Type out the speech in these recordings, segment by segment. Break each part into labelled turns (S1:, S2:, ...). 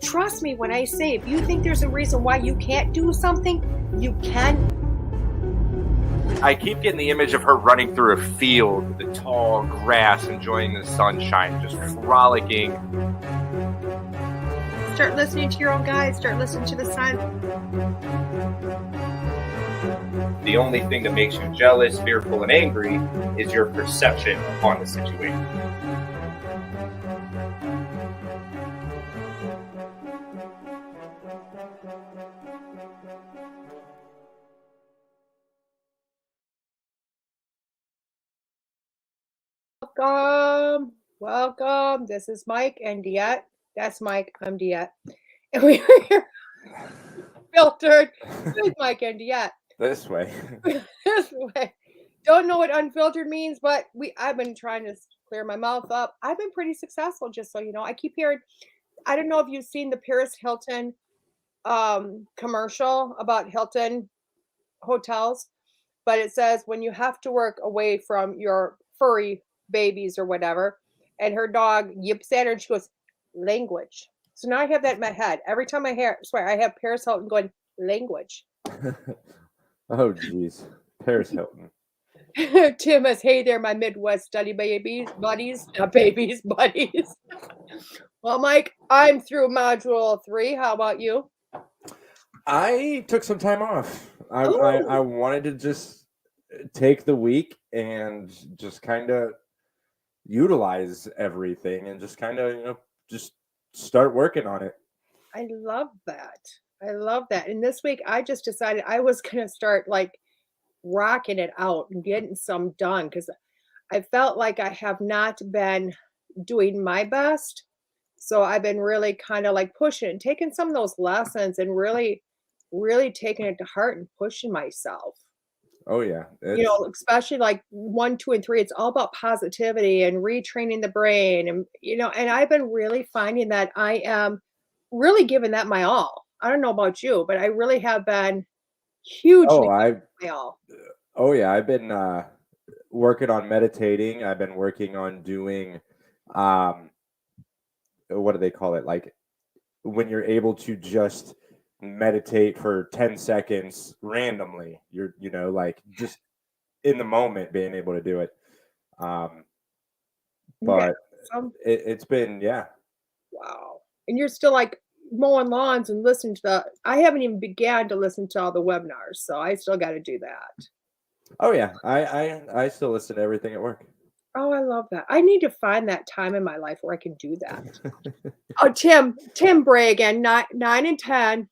S1: trust me when I say, if you think there's a reason why you can't do something, you can.
S2: I keep getting the image of her running through a field, the tall grass, enjoying the sunshine, just frolicking.
S1: Start listening to your own guides. Start listening to the sun.
S2: The only thing that makes you jealous, fearful, and angry is your perception on the situation.
S1: Welcome. This is Mike and DeEtte. That's Mike. I'm DeEtte. And we are here filtered with Mike and DeEtte.
S3: This way.
S1: This way. Don't know what unfiltered means, but I've been trying to clear my mouth up. I've been pretty successful, just so you know. I keep hearing, I don't know if you've seen the Paris Hilton commercial about Hilton hotels, but it says when you have to work away from your furry babies or whatever, and her dog yips at her and she goes, language. So now I have that in my head. Every time I swear, I have Paris Hilton going, language.
S3: Oh, geez. Paris Hilton.
S1: Tim is, hey there, my Midwest study buddies. Well, Mike, I'm through module 3. How about you?
S3: I took some time off. I wanted to just take the week and just kind of utilize everything and just kind of, just start working on it.
S1: I love that. And this week I just decided I was going to start like rocking it out and getting some done, because I felt like I have not been doing my best. So I've been really kind of like pushing and taking some of those lessons and really taking it to heart and pushing myself.
S3: Oh yeah.
S1: Especially like 1, 2, and 3, it's all about positivity and retraining the brain. And, and I've been really finding that I am really giving that my all. I don't know about you, but I really have been hugely my all.
S3: Oh yeah. I've been working on meditating. I've been working on doing, what do they call it? Like when you're able to just meditate for 10 seconds randomly, you're like just in the moment being able to do it. But it's been
S1: wow. And you're still like mowing lawns and listening to I haven't even began to listen to all the webinars, so I still got to do that.
S3: Oh yeah, I still listen to everything at work.
S1: Oh, I love that. I need to find that time in my life where I can do that. Oh, Tim Bray again, 9 and 10.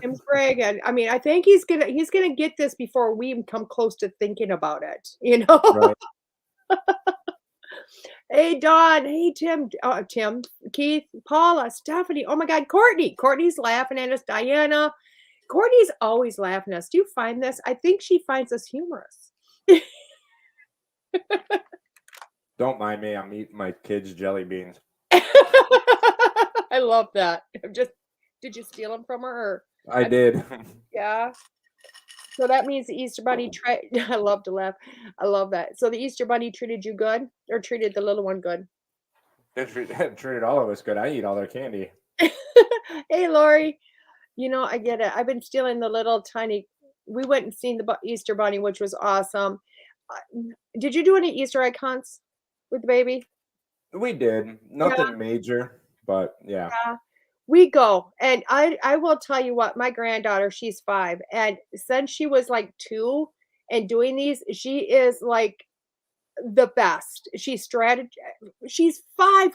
S1: Tim's bragging. I mean, I think he's gonna get this before we even come close to thinking about it. Right. Hey Dawn. Hey Tim. Tim, Keith, Paula, Stephanie. Oh my God, Courtney. Courtney's laughing at us. Diana. Courtney's always laughing at us. Do you find this? I think she finds us humorous.
S3: Don't mind me. I'm eating my kids' jelly beans.
S1: I love that. Did you steal them from her? Or
S3: I did.
S1: Yeah. So that means the Easter Bunny I love to laugh. I love that. So the Easter Bunny treated you good, or treated the little one good?
S3: They treated all of us good. I eat all their candy.
S1: Hey, Lori. I get it. I've been stealing the little tiny. We went and seen the Easter Bunny, which was awesome. Did you do any Easter egg hunts with the baby?
S3: We did. Nothing major, but yeah.
S1: We go, and I will tell you what, my granddaughter, she's 5, and since she was like 2 and doing these, she is like the best. She's 5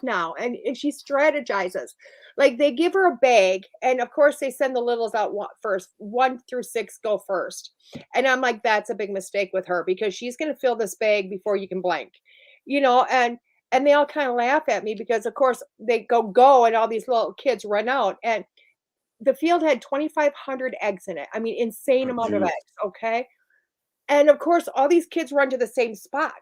S1: now, and she strategizes. Like they give her a bag, and of course they send the littles out first. 1 through 6 go first, and I'm like, that's a big mistake with her, because she's going to fill this bag before you can blink, and they all kind of laugh at me because, of course, they go, and all these little kids run out. And the field had 2,500 eggs in it. I mean, insane amount of eggs, okay? And, of course, all these kids run to the same spot,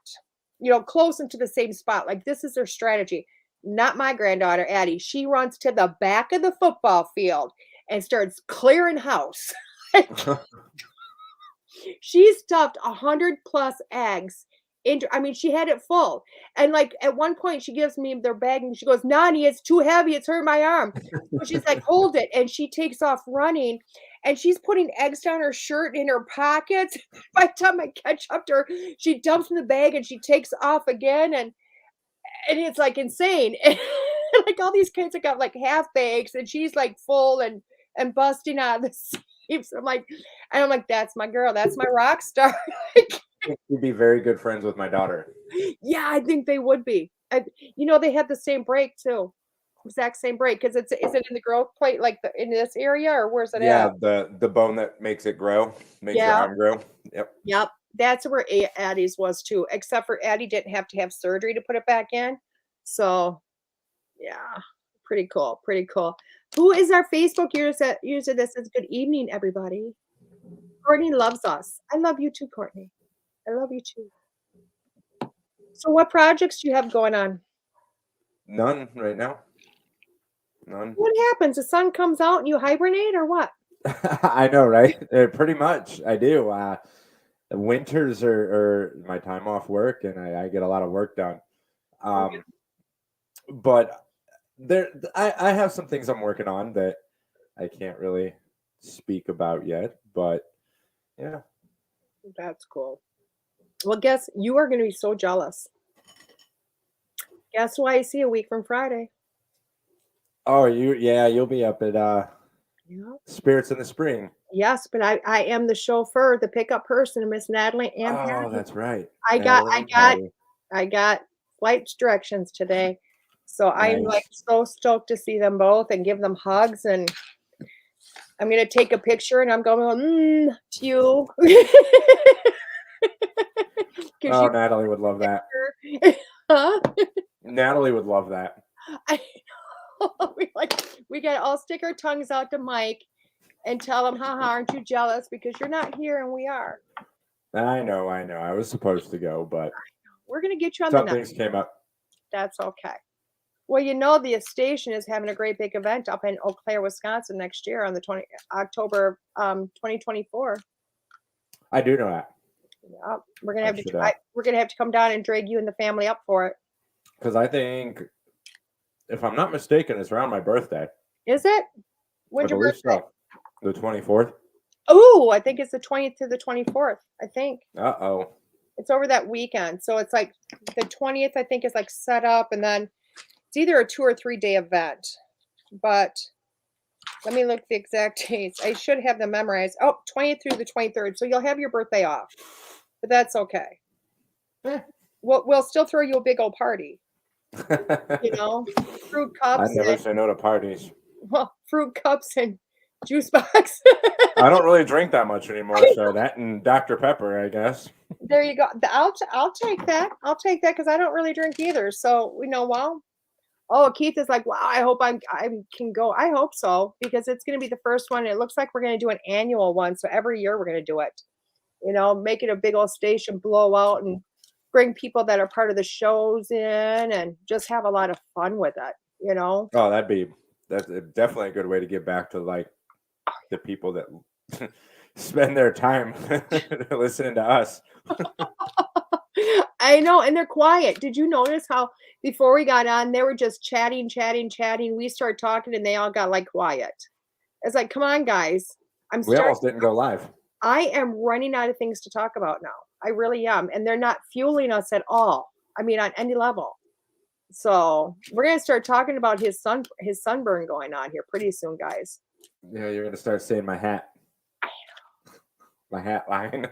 S1: close into the same spot. Like, this is their strategy. Not my granddaughter, Addie. She runs to the back of the football field and starts clearing house. She stuffed 100+ eggs I mean, she had it full. And like at one point she gives me their bag and she goes, Nani, it's too heavy. It's hurting my arm. So she's like, hold it. And she takes off running and she's putting eggs down her shirt in her pockets. By the time I catch up to her, she dumps in the bag and she takes off again. And it's like insane. And like all these kids have got like half bags and she's like full and busting out of the seams. I'm like, that's my girl. That's my rock star.
S3: You'd be very good friends with my daughter.
S1: Yeah, I think they would be. They had the same break too, exact same break. Because is it in the growth plate, like in this area, or where's it
S3: Yeah,
S1: at?
S3: the bone that makes it grow, makes your
S1: Yeah.
S3: arm grow. Yep.
S1: Yep, that's where Addie's was too. Except for Addie didn't have to have surgery to put it back in. So, yeah, pretty cool, pretty cool. Who is our Facebook user that says good evening, everybody? Courtney loves us. I love you too, Courtney. I love you too. So what projects do you have going on?
S3: None right now. None.
S1: What happens? The sun comes out and you hibernate or what?
S3: I know, right? Pretty much. I do. The winters are my time off work, and I get a lot of work done. But I have some things I'm working on that I can't really speak about yet. But yeah,
S1: That's cool. Well, guess you are going to be so jealous. Guess who I see a week from Friday?
S3: oh, you'll be up at
S1: Yeah.
S3: Spirits in the Spring.
S1: Yes, but I am the chauffeur, the pickup person, Miss Natalie and
S3: Oh,
S1: Patty.
S3: that's right.
S1: I
S3: Natalie and Patty.
S1: got flight directions today. So I'm like
S3: Nice.
S1: so stoked to see them both and give them hugs, and I'm gonna take a picture and I'm going to you.
S3: Oh, Natalie would love that.
S1: Huh?
S3: Natalie would love that.
S1: I know. We gotta all stick our tongues out to Mike and tell him, haha, aren't you jealous? Because you're not here and we are.
S3: I know. I was supposed to go, but
S1: We're gonna get you on
S3: some
S1: the
S3: things
S1: next.
S3: came up.
S1: That's okay. Well, the station is having a great big event up in Eau Claire, Wisconsin next year on the October 2024.
S3: I do know that.
S1: Yeah, we're gonna have
S3: I
S1: to
S3: should,
S1: we're gonna have to come down and drag you and the family up for it.
S3: because I think, if I'm not mistaken, it's around my birthday.
S1: Is it?
S3: I
S1: When's your
S3: believe
S1: birthday?
S3: so. The 24th.
S1: Oh, I think it's the 20th to the 24th. I think
S3: Uh-oh.
S1: it's over that weekend. So it's like the 20th, I think, is like set up, and then it's either a 2 or 3 day event. But let me look the exact dates. I should have them memorized. Oh, 20th through the 23rd. So you'll have your birthday off, but that's okay. We'll still throw you a big old party. Fruit
S3: I
S1: cups.
S3: never say no to parties.
S1: Fruit cups and juice box.
S3: I don't really drink that much anymore, so that and Dr. Pepper, I guess.
S1: There you go. I'll take that. I'll take that because I don't really drink either. So well. Oh, Keith is like, wow. I hope I can go. I hope so, because it's going to be the first one. It looks like we're going to do an annual one. So every year we're going to do it. Make it a big old station blowout and bring people that are part of the shows in and just have a lot of fun with it.
S3: Oh, that's definitely a good way to give back to like the people that spend their time listening to us.
S1: I know, and they're quiet. Did you notice how before we got on, they were just chatting. We started talking, and they all got like quiet. It's like, come on, guys.
S3: We almost didn't go live.
S1: I am running out of things to talk about now. I really am, and they're not fueling us at all. I mean, on any level. So we're gonna start talking about his sunburn going on here pretty soon, guys.
S3: Yeah, you're gonna start saying my hat. My hat line.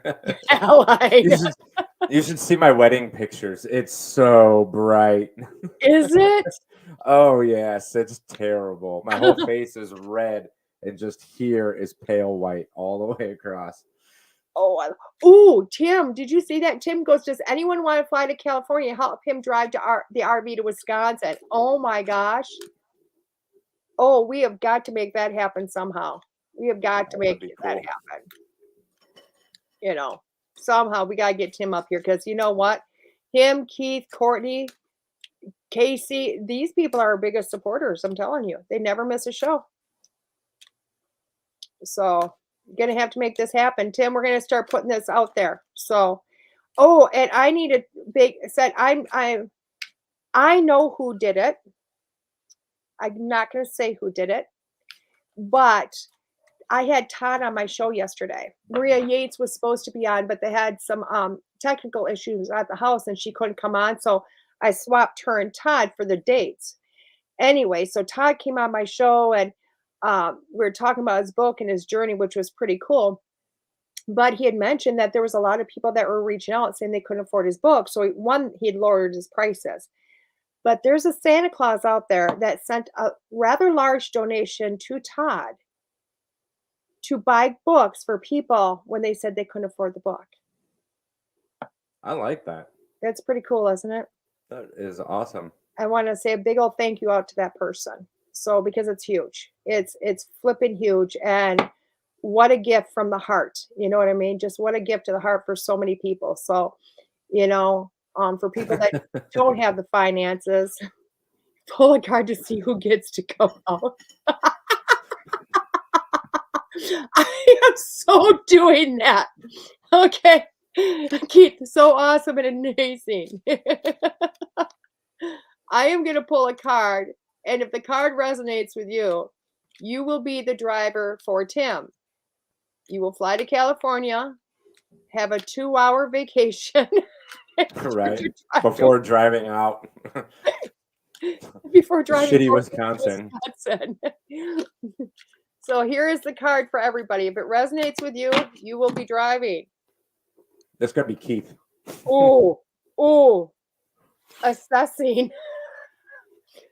S3: You should see my wedding pictures. It's so bright.
S1: Is it?
S3: Oh yes, it's terrible. My whole face is red, and just here is pale white all the way across.
S1: Oh, Tim, did you see that? Tim goes, does anyone want to fly to California? Help him drive to the RV to Wisconsin. Oh my gosh. Oh, we have got to make that happen somehow. We have got to make that happen. Somehow we got to get Tim up here, because you know what? Him, Keith, Courtney, Casey, these people are our biggest supporters. I'm telling you, they never miss a show. So you're going to have to make this happen. Tim, we're going to start putting this out there. So Oh, and I need a big said I know who did it. I'm not going to say who did it, but I had Todd on my show yesterday. Maria Yates was supposed to be on, but they had some technical issues at the house and she couldn't come on. So I swapped her and Todd for the dates. Anyway, so Todd came on my show and we were talking about his book and his journey, which was pretty cool. But he had mentioned that there was a lot of people that were reaching out saying they couldn't afford his book. So he had lowered his prices. But there's a Santa Claus out there that sent a rather large donation to Todd to buy books for people when they said they couldn't afford the book.
S3: I like that.
S1: That's pretty cool, isn't it?
S3: That is awesome.
S1: I want to say a big old thank you out to that person. So because it's huge. It's flipping huge. And what a gift from the heart. You know what I mean? Just what a gift to the heart for so many people. So, for people that don't have the finances, pull a card to see who gets to go out. I am so doing that. Okay. Keith, so awesome and amazing. I am going to pull a card, and if the card resonates with you, you will be the driver for Tim. You will fly to California, have a 2-hour vacation.
S3: Right. Before driving out.
S1: Before driving
S3: shitty Wisconsin.
S1: So here is the card for everybody. If it resonates with you, you will be driving.
S3: That's going to be Keith.
S1: Oh, assessing.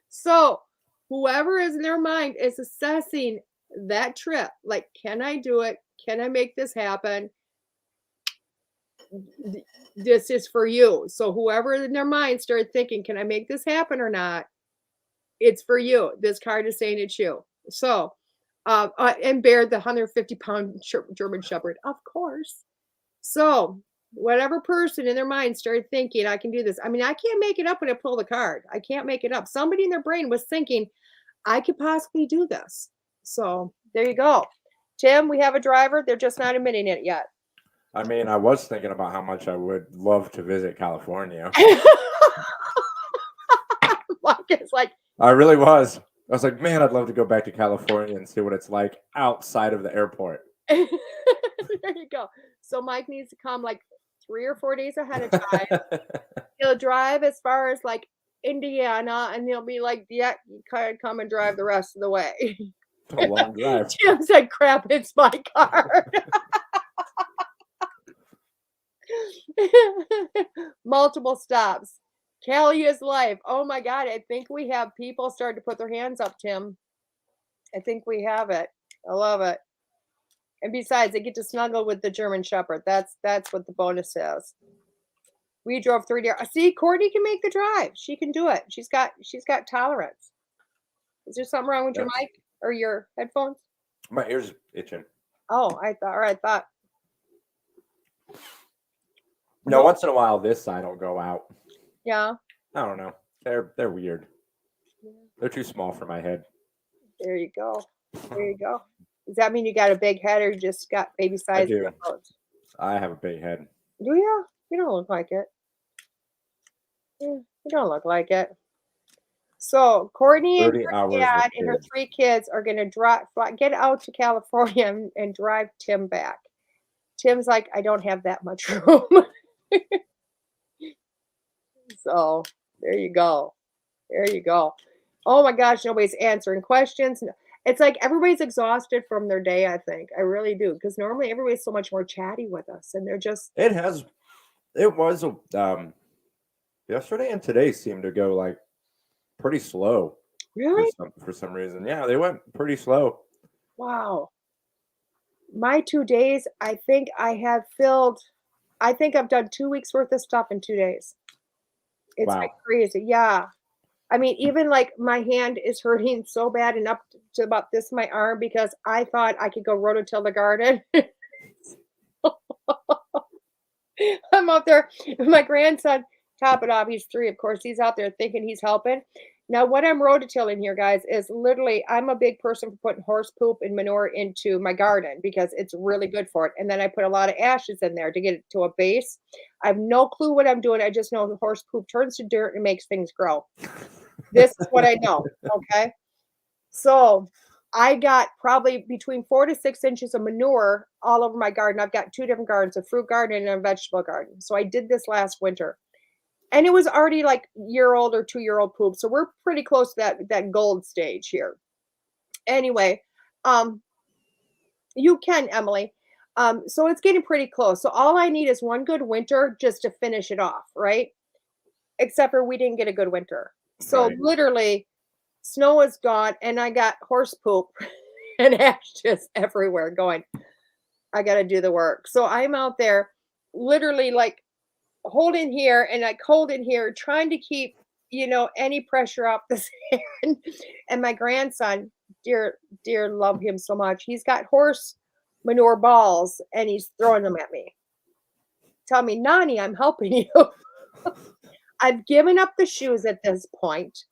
S1: So whoever is in their mind is assessing that trip. Like, can I do it? Can I make this happen? This is for you. So whoever in their mind started thinking, can I make this happen or not? It's for you. This card is saying it's you. So, and Bear, the 150-pound German Shepherd, of course. So whatever person in their mind started thinking, I can do this. I mean, I can't make it up when I pull the card. I can't make it up. Somebody in their brain was thinking, I could possibly do this. So there you go. Tim, we have a driver. They're just not admitting it yet.
S3: I mean, I was thinking about how much I would love to visit California.
S1: It's like,
S3: I really was. I was like, man, I'd love to go back to California and see what it's like outside of the airport.
S1: There you go. So Mike needs to come like 3 or 4 days ahead of time. He'll drive as far as like Indiana, and he'll be like, yeah, you can come and drive the rest of the way.
S3: It's a long drive.
S1: Tim said, crap, it's my car. Multiple stops. Cali is life. Oh my God. I think we have people starting to put their hands up, Tim. I think we have it. I love it. And besides, they get to snuggle with the German Shepherd. That's what the bonus is. We drove 3 days. See, Courtney can make the drive. She can do it. She's got tolerance. Is there something wrong with your mic or your headphones?
S3: My ears itching.
S1: Oh, I thought.
S3: No, once in a while this side will go out.
S1: Yeah.
S3: I don't know. They're weird. They're too small for my head.
S1: There you go. There you go. Does that mean you got a big head or you just got baby size?
S3: I do. I have a big head.
S1: Do you? You don't look like it. Yeah, you don't look like it. So Courtney and her dad and her 3 kids are going to get out to California and drive Tim back. Tim's like, I don't have that much room. So there you go. There you go. Oh my gosh, nobody's answering questions. It's like everybody's exhausted from their day, I think. I really do. Because normally everybody's so much more chatty with us. And they're just... It
S3: was yesterday and today seemed to go like pretty slow.
S1: Really?
S3: For some reason. Yeah, they went pretty slow.
S1: Wow. My 2 days, I think I've done 2 weeks worth of stuff in 2 days. It's like crazy. Yeah. I mean, even like my hand is hurting so bad and up to about this my arm because I thought I could go rototill the garden. I'm out there. My grandson, top it off, he's 3, of course. He's out there thinking he's helping. Now, what I'm rototilling here, guys, is literally I'm a big person for putting horse poop and manure into my garden because it's really good for it. And then I put a lot of ashes in there to get it to a base. I have no clue what I'm doing. I just know the horse poop turns to dirt and makes things grow. This is what I know. Okay. So I got probably between 4 to 6 inches of manure all over my garden. I've got 2 different gardens, a fruit garden and a vegetable garden. So I did this last winter. And it was already like year-old or 2-year-old poop. So we're pretty close to that gold stage here. Anyway, you can, Emily. So it's getting pretty close. So all I need is one good winter just to finish it off, right? Except for we didn't get a good winter. So
S3: Right.
S1: literally snow is gone and I got horse poop and ashes everywhere going, I got to do the work. So I'm out there literally like holding here and like holding here, trying to keep, any pressure off the sand. And my grandson, dear, love him so much. He's got horse manure balls and he's throwing them at me. Tell me, Nani, I'm helping you. I've given up the shoes at this point.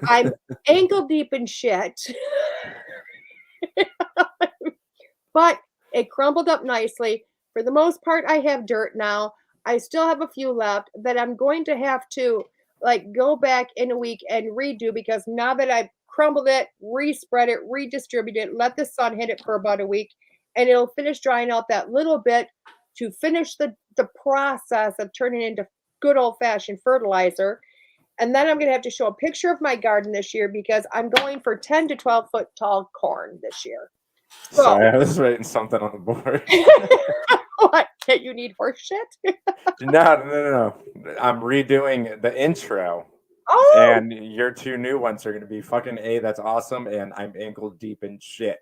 S1: I'm ankle deep in shit. But it crumbled up nicely. For the most part, I have dirt now. I still have a few left that I'm going to have to like go back in a week and redo because now that I've crumbled it, respread it, redistribute it, let the sun hit it for about a week, and it'll finish drying out that little bit to finish the process of turning into good old-fashioned fertilizer. And then I'm going to have to show a picture of my garden this year because I'm going for 10 to 12 foot tall corn this year. So,
S3: Sorry, I was writing something on the board.
S1: what? That you need horse shit?
S3: No. I'm redoing the intro.
S1: Oh,
S3: And your 2 new ones are going to be fucking A, that's awesome, and I'm ankle deep in shit.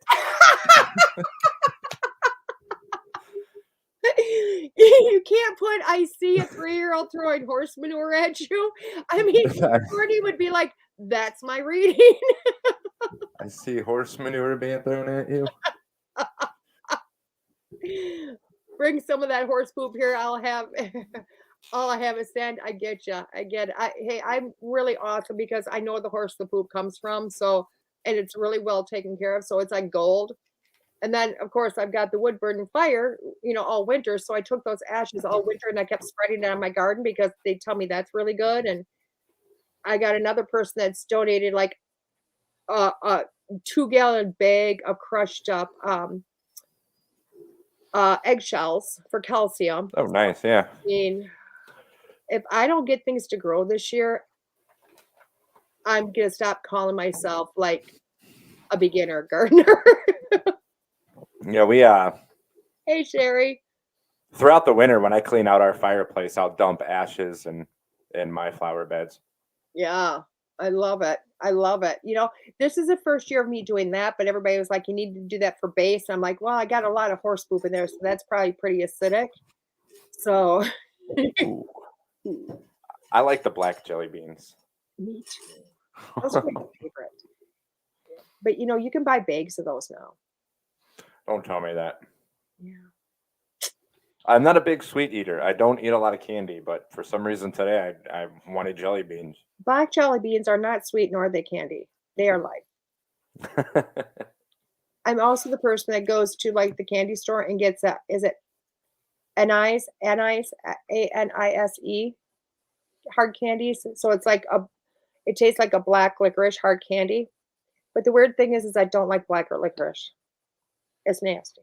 S1: you can't put I see a 3-year-old throwing horse manure at you. I mean, Courtney would be like, that's my reading.
S3: I see horse manure being thrown at you.
S1: Bring some of that horse poop here. I'll have all I have is sand. I get you. I get it. Hey, I'm really awesome because I know where the horse the poop comes from. So, and it's really well taken care of. So it's like gold. And then, of course, I've got the wood burning fire, all winter. So I took those ashes all winter and I kept spreading it on my garden because they tell me that's really good. And I got another person that's donated like a 2-gallon bag of crushed up eggshells for calcium.
S3: Oh, nice. Yeah.
S1: I mean, if I don't get things to grow this year, I'm going to stop calling myself like a beginner gardener.
S3: Yeah, we
S1: Hey, Sherry.
S3: throughout the winter when I clean out our fireplace, I'll dump ashes in my flower beds.
S1: Yeah, I love it. I love it. This is the first year of me doing that, but everybody was like, you need to do that for base. I'm like, well, I got a lot of horse poop in there, so that's probably pretty acidic. So
S3: I like the black jelly beans.
S1: me too. Those are my favorite. But you can buy bags of those now.
S3: Don't tell me that.
S1: Yeah.
S3: I'm not a big sweet eater. I don't eat a lot of candy, but for some reason today I wanted jelly beans.
S1: Black jelly beans are not sweet nor are they candy. They are life. I'm also the person that goes to like the candy store and gets is it anise, ANISE hard candies. So it's like it tastes like a black licorice hard candy. But the weird thing is I don't like black licorice. It's nasty.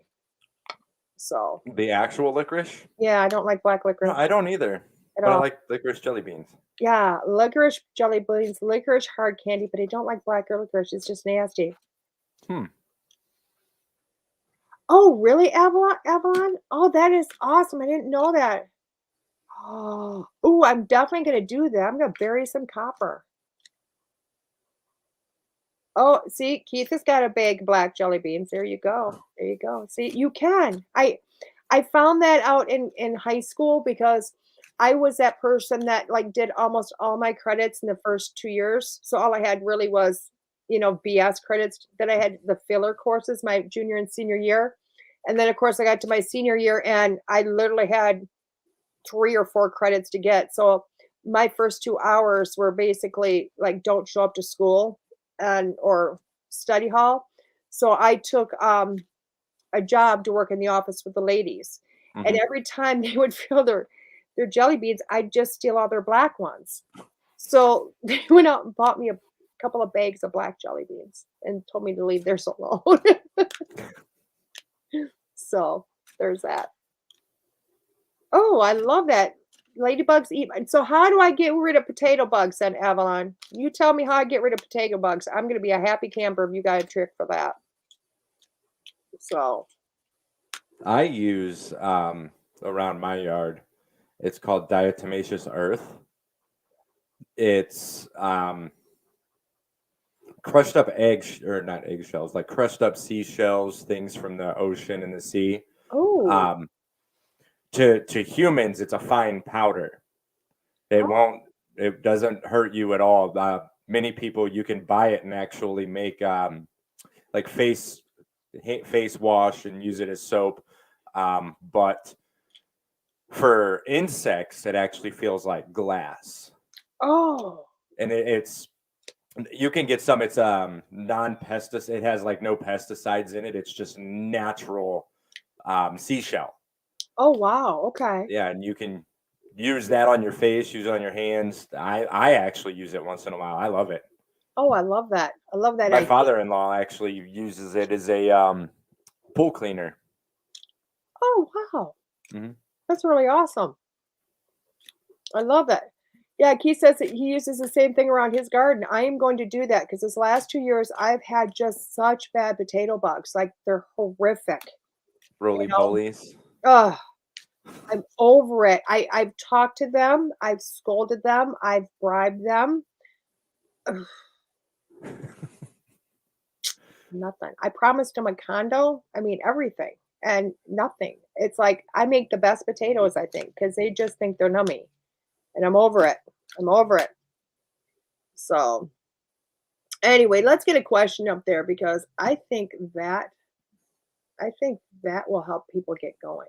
S1: So
S3: The actual licorice?
S1: yeah, I don't like black licorice.
S3: No, I don't either. But I like licorice jelly beans.
S1: Yeah, licorice jelly beans, licorice hard candy, but I don't like black licorice. It's just nasty. Oh, really, Avalon? Oh, that is awesome. I didn't know that. Oh, I'm definitely going to do that. I'm going to bury some copper. Oh, see, Keith has got a bag of black jelly beans. There you go. There you go. See, you can. I found that out in high school because I was that person that like did almost all my credits in the first 2 years. So all I had really was, BS credits. Then I had the filler courses my junior and senior year. And then of course I got to my senior year and I literally had 3 or 4 credits to get. So my first 2 hours were basically like don't show up to school and or study hall. So I took a job to work in the office with the ladies. And
S3: Mhm.
S1: every time they would fill their jelly beans, I'd just steal all their black ones. So they went out and bought me a couple of bags of black jelly beans and told me to leave theirs alone. So there's that. Oh, I love that. Ladybugs eat. So how do I get rid of potato bugs then, Avalon? You tell me how I get rid of potato bugs. I'm going to be a happy camper if you got a trick for that. So,
S3: I use around my yard. It's called diatomaceous earth. It's crushed up or not eggshells, like crushed up seashells, things from the ocean and the sea.
S1: oh,
S3: Um, to humans, it's a fine powder.
S1: oh,
S3: It doesn't hurt you at all. Many people, you can buy it and actually make like face wash and use it as soap. But for insects, it actually feels like glass,
S1: oh,
S3: and it's you can get some. It's non-pesticide. It has like no pesticides in it. It's just natural seashell.
S1: oh, wow. Okay.
S3: Yeah, and you can use that on your face, use it on your hands. I actually use it once in a while. I love it.
S1: Oh, I love that. I love that
S3: My
S1: idea.
S3: father-in-law actually uses it as a pool cleaner.
S1: Oh, wow.
S3: Mhm.
S1: That's really awesome. I love that. Yeah, Keith says that he uses the same thing around his garden. I am going to do that because this last 2 years I've had just such bad potato bugs. Like they're horrific.
S3: Roly
S1: know?
S3: polies.
S1: Ugh, I'm over it. I've talked to them, I've scolded them, I've bribed them. Ugh, nothing. I promised them a condo. I mean everything and nothing. It's like I make the best potatoes, I think, because they just think they're nummy. And I'm over it. I'm over it. So anyway, let's get a question up there because I think that will help people get going.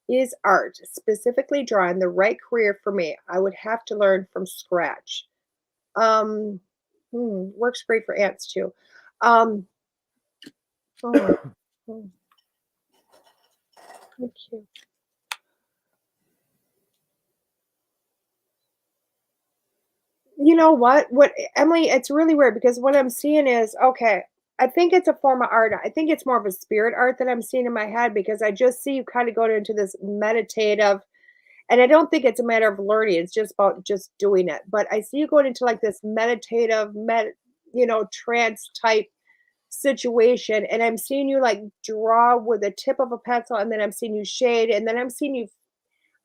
S1: Is art, specifically drawing, the right career for me? I would have to learn from scratch. Um, works great for ants too. Um, oh, oh, thank you. You know what? What Emily, it's really weird because what I'm seeing is okay, I think it's a form of art. I think it's more of a spirit art that I'm seeing in my head because I just see you kind of going into this meditative, and I don't think it's a matter of learning, it's just about just doing it. But I see you going into like this meditative, trance type situation, and I'm seeing you like draw with the tip of a pencil, and then I'm seeing you shade, and then I'm seeing you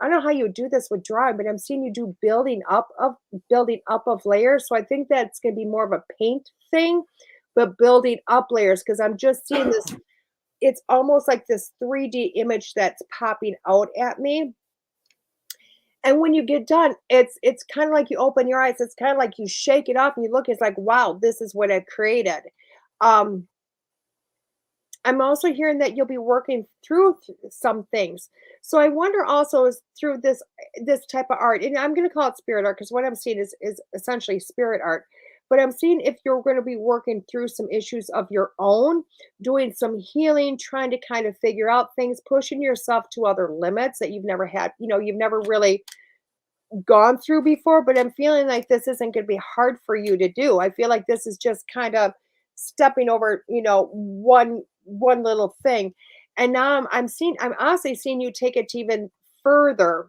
S1: I don't know how you do this with drawing, but I'm seeing you do building up of layers. So I think that's going to be more of a paint thing, but building up layers because I'm just seeing this. It's almost like this 3D image that's popping out at me. And when you get done, it's kind of like you open your eyes. It's kind of like you shake it off and you look. It's like, wow, this is what I've created. Um, I'm also hearing that you'll be working through some things. So I wonder also is through this type of art, and I'm going to call it spirit art because what I'm seeing is essentially spirit art. But I'm seeing if you're going to be working through some issues of your own, doing some healing, trying to kind of figure out things, pushing yourself to other limits that you've never had, you've never really gone through before, but I'm feeling like this isn't going to be hard for you to do. I feel like this is just kind of stepping over, one little thing. And now I'm honestly seeing you take it to even further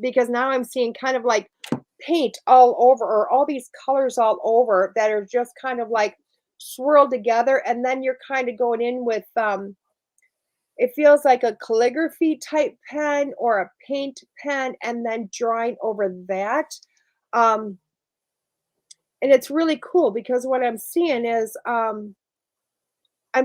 S1: because now I'm seeing kind of like paint all over or all these colors all over that are just kind of like swirled together. And then you're kind of going in with it feels like a calligraphy type pen or a paint pen and then drawing over that. Um, and it's really cool because what I'm seeing is I'm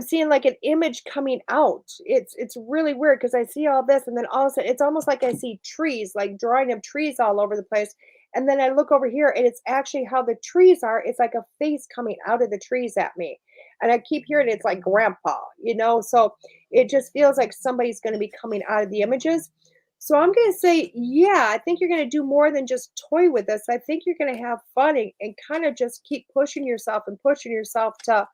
S1: seeing like an image coming out. It's really weird because I see all this and then all of a sudden it's almost like I see trees, like drawing of trees all over the place. And then I look over here and it's actually how the trees are. It's like a face coming out of the trees at me. And I keep hearing it's like grandpa, So it just feels like somebody's going to be coming out of the images. So I'm going to say, yeah, I think you're going to do more than just toy with this. I think you're going to have fun and kind of just keep pushing yourself and pushing yourself to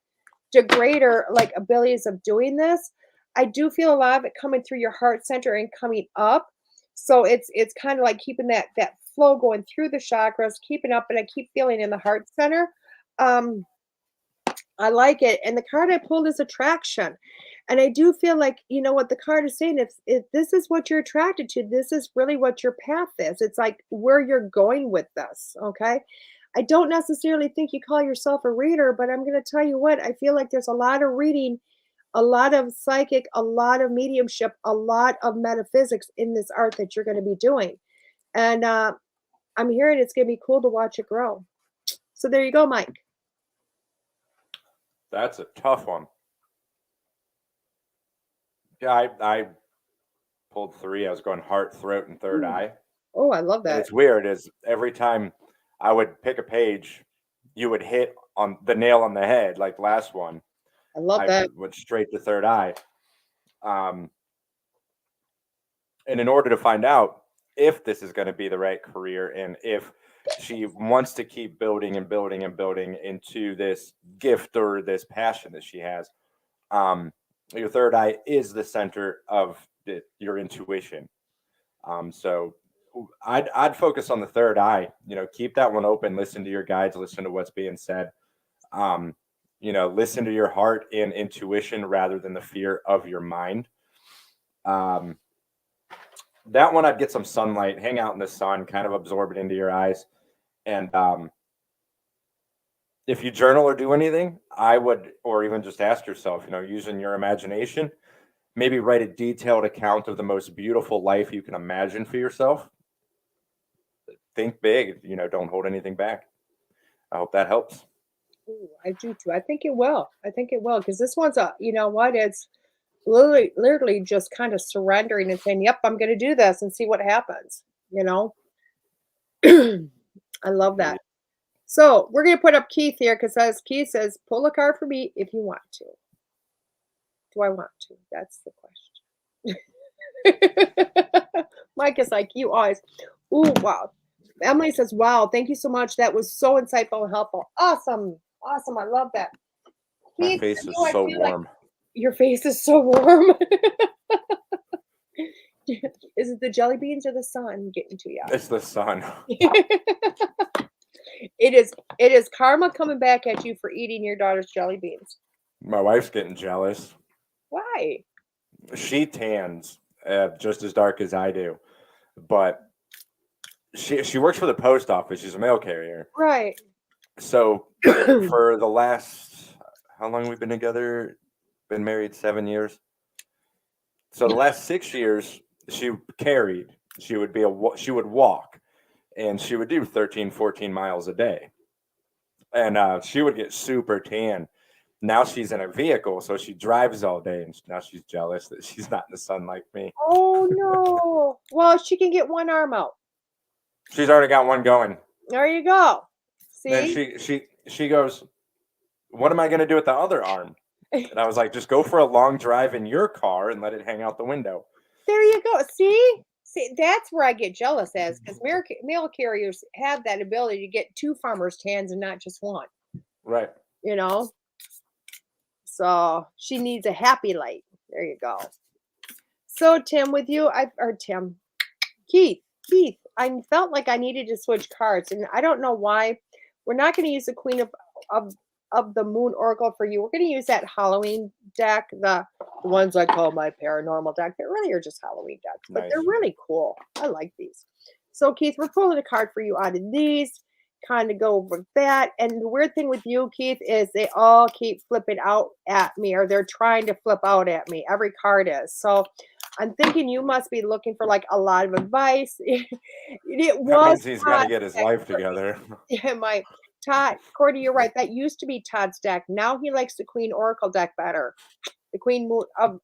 S1: greater like abilities of doing this. I do feel a lot of it coming through your heart center and coming up. So it's kind of like keeping that flow going through the chakras, keeping up, and I keep feeling in the heart center. Um, I like it. And the card I pulled is attraction. And I do feel like, you know what the card is saying, if this is what you're attracted to, this is really what your path is. It's like where you're going with this. Okay. I don't necessarily think you call yourself a reader, but I'm going to tell you what, I feel like there's a lot of reading, a lot of psychic, a lot of mediumship, a lot of metaphysics in this art that you're going to be doing. And I'm hearing it's going to be cool to watch it grow. So there you go, Mike.
S3: That's a tough one. Yeah, I pulled 3. I was going heart, throat, and third eye.
S1: Oh, I love
S3: And
S1: that.
S3: it's weird is every time I would pick a page, you would hit on the nail on the head, like last one.
S1: I love that.
S3: Went straight to third eye. And in order to find out if this is going to be the right career and if she wants to keep building and building and building into this gift or this passion that she has, your third eye is the center of your intuition. So I'd focus on the third eye. You know, keep that one open. Listen to your guides. Listen to what's being said. You know, listen to your heart and intuition rather than the fear of your mind. That one, I'd get some sunlight, hang out in the sun, kind of absorb it into your eyes. And if you journal or do anything, I would, or even just ask yourself, you know, using your imagination, maybe write a detailed account of the most beautiful life you can imagine for yourself. Think big, you know, don't hold anything back. I hope that helps.
S1: Ooh, I do too. I think it will. I think it will because this one's you know what? It's literally just kind of surrendering and saying, "Yep, I'm going to do this and see what happens." You know, I love that. So we're going to put up Keith here because as Keith says, pull a card for me if you want to. Do I want to? That's the question. Mike is like, you always. Ooh, wow. Emily says, wow, thank you so much. That was so insightful and helpful. Awesome. Awesome. I love that.
S3: My
S1: Keith,
S3: face is
S1: I
S3: so
S1: feel like
S3: warm.
S1: your face is so warm. Is it the jelly beans or the sun getting to you?
S3: It's the sun.
S1: It is karma coming back at you for eating your daughter's jelly beans.
S3: My wife's getting jealous.
S1: Why?
S3: She tans just as dark as I do, but she works for the post office. She's a mail carrier.
S1: Right.
S3: So for the last, how long we've been together? Been married 7 years. So the last 6 years, she carried. She would walk, and she would do 13, 14 miles a day, and she would get super tan. Now she's in a vehicle, so she drives all day, and now she's jealous that she's not in the sun like me.
S1: Oh no. Well, she can get one arm out.
S3: She's already got one going.
S1: There you go.
S3: And
S1: See?
S3: she goes, "What am I going to do with the other arm?" And I was like, "Just go for a long drive in your car and let it hang out the window."
S1: There you go. See, that's where I get jealous as because mail carriers have that ability to get 2 farmers' tans and not just one.
S3: Right.
S1: You know. So she needs a happy light. There you go. So Tim, with you, Keith, I felt like I needed to switch cards, and I don't know why. We're not going to use the Queen of the Moon Oracle for you. We're going to use that Halloween deck, the ones I call my paranormal deck. They really are just Halloween decks, but they're really cool. I like these. So Keith, we're pulling a card for you out of these. Kind of go over that. And the weird thing with you, Keith, is they all keep flipping out at me, or they're trying to flip out at me. Every card is. So I'm thinking you must be looking for like a lot of advice. It
S3: That
S1: was
S3: means he's got to get his life together.
S1: Yeah, Todd, Cordy, you're right. That used to be Todd's deck. Now he likes the Queen Oracle deck better. The Queen of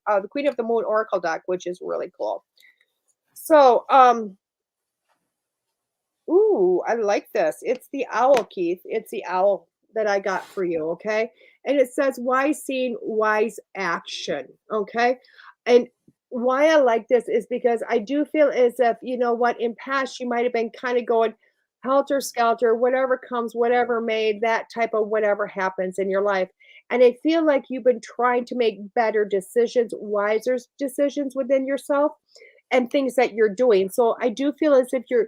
S1: the Moon Oracle deck, which is really cool. So, ooh, I like this. It's the owl, Keith. It's the owl that I got for you, okay? And it says wise scene, wise action, okay? And why I like this is because I do feel as if, you know what, in past you might have been kind of going helter skelter, whatever comes, whatever may, that type of whatever happens in your life. And I feel like you've been trying to make better decisions, wiser decisions within yourself and things that you're doing. So I do feel as if you're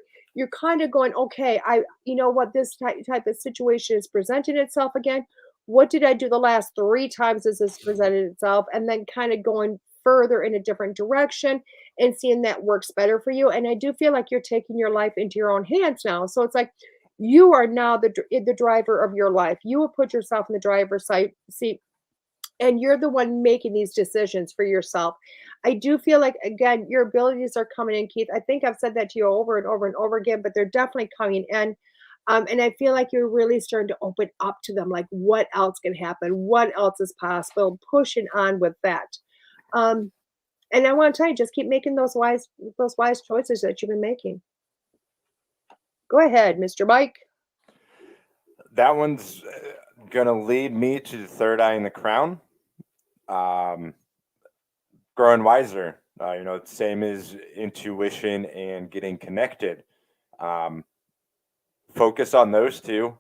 S1: kind of going, okay, you know what, this type of situation is presenting itself again. What did I do the last 3 times this has presented itself? And then kind of going further in a different direction and seeing that works better for you. And I do feel like you're taking your life into your own hands now. So it's like you are now the driver of your life. You will put yourself in the driver's seat and you're the one making these decisions for yourself. I do feel like, again, your abilities are coming in, Keith. I think I've said that to you over and over and over again, but they're definitely coming in. And I feel like you're really starting to open up to them, like what else can happen, what else is possible, pushing on with that. Um, and I want to tell you, just keep making those wise choices that you've been making. Go ahead, Mr. Mike.
S3: That one's going to lead me to the third eye in the crown. Growing wiser, same as intuition and getting connected. Focus on those two.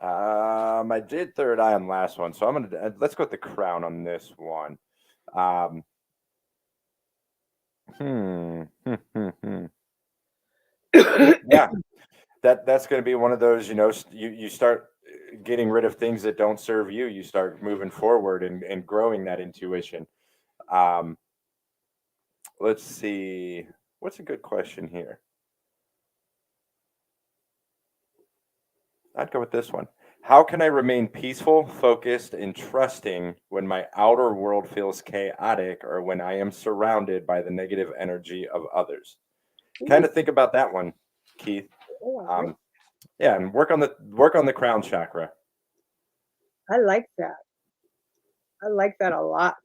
S3: I did third eye on last one, so let's go with the crown on this one. Yeah, that's going to be one of those, you start getting rid of things that don't serve you. You start moving forward and growing that intuition. Let's see. What's a good question here? I'd go with this one. How can I remain peaceful, focused, and trusting when my outer world feels chaotic or when I am surrounded by the negative energy of others? Kind of think about that one, Keith. Yeah, and work on the crown chakra.
S1: I like that. I like that a lot.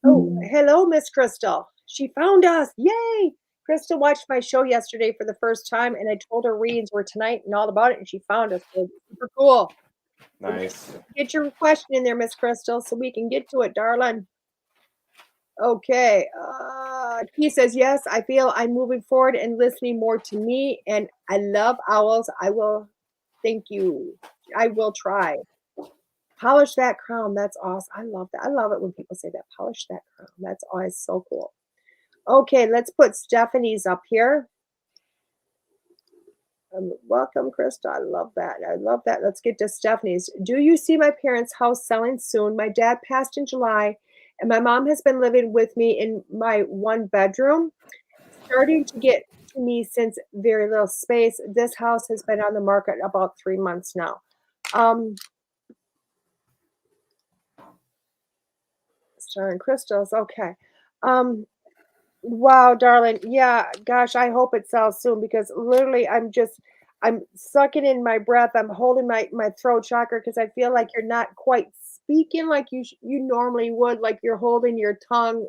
S1: Oh, hello, Miss Crystal. She found us. Yay! Crystal watched my show yesterday for the first time, and I told her readings were tonight and all about it, and she found us. So super cool.
S3: Nice.
S1: Get your question in there, Miss Crystal, so we can get to it, darling. Okay. He says, yes, I feel I'm moving forward and listening more to me, and I love owls. I will. Thank you. I will try. Polish that crown. That's awesome. I love that. I love it when people say that. Polish that crown. That's always so cool. Okay, let's put Stephanie's up here. Welcome, Krista. I love that. I love that. Let's get to Stephanie's. Do you see my parents' house selling soon? My dad passed in July, and my mom has been living with me in my 1 bedroom. Starting to get to me since very little space. This house has been on the market about 3 months now. Starring crystals. Okay. Wow, darling. Yeah, gosh, I hope it sells soon because literally I'm sucking in my breath. I'm holding my throat chakra because I feel like you're not quite speaking like you normally would, like you're holding your tongue,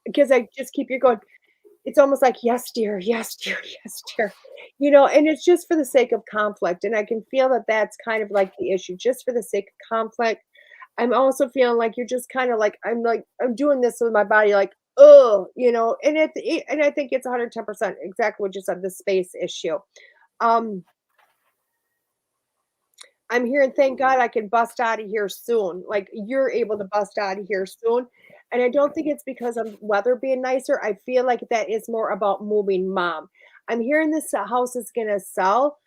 S1: because I just keep you going. It's almost like, yes, dear, yes, dear, yes, dear, and it's just for the sake of conflict. And I can feel that that's kind of like the issue, just for the sake of conflict. I'm also feeling like you're just kind of like, I'm doing this with my body, like, oh, and I think it's 110% exactly what you said, the space issue. I'm hearing, thank God I can bust out of here soon. Like you're able to bust out of here soon. And I don't think it's because of weather being nicer. I feel like that is more about moving mom. I'm hearing this house is going to sell.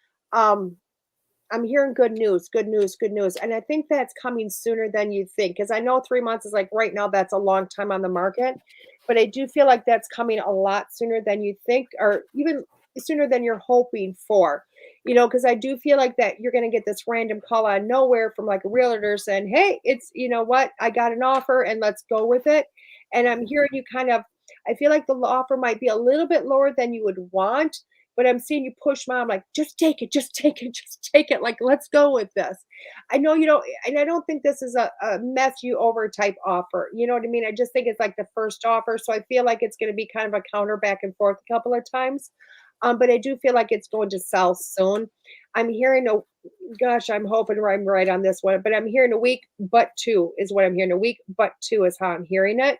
S1: I'm hearing good news, good news, good news. And I think that's coming sooner than you think. Because I know 3 months is like right now, that's a long time on the market. But I do feel like that's coming a lot sooner than you think, or even sooner than you're hoping for. Because I do feel like that you're going to get this random call out of nowhere from like a realtor saying, hey, it's, what, I got an offer and let's go with it. And I'm hearing you I feel like the offer might be a little bit lower than you would want. But I'm seeing you push mom, like, just take it, just take it, just take it. Like, let's go with this. I know you don't, and I don't think this is a mess you over type offer. You know what I mean? I just think it's like the first offer. So I feel like it's going to be kind of a counter back and forth a couple of times. But I do feel like it's going to sell soon. I'm hearing gosh, I'm hoping I'm right on this one, but I'm hearing a week, but 2 is what I'm hearing. A week, but 2 is how I'm hearing it.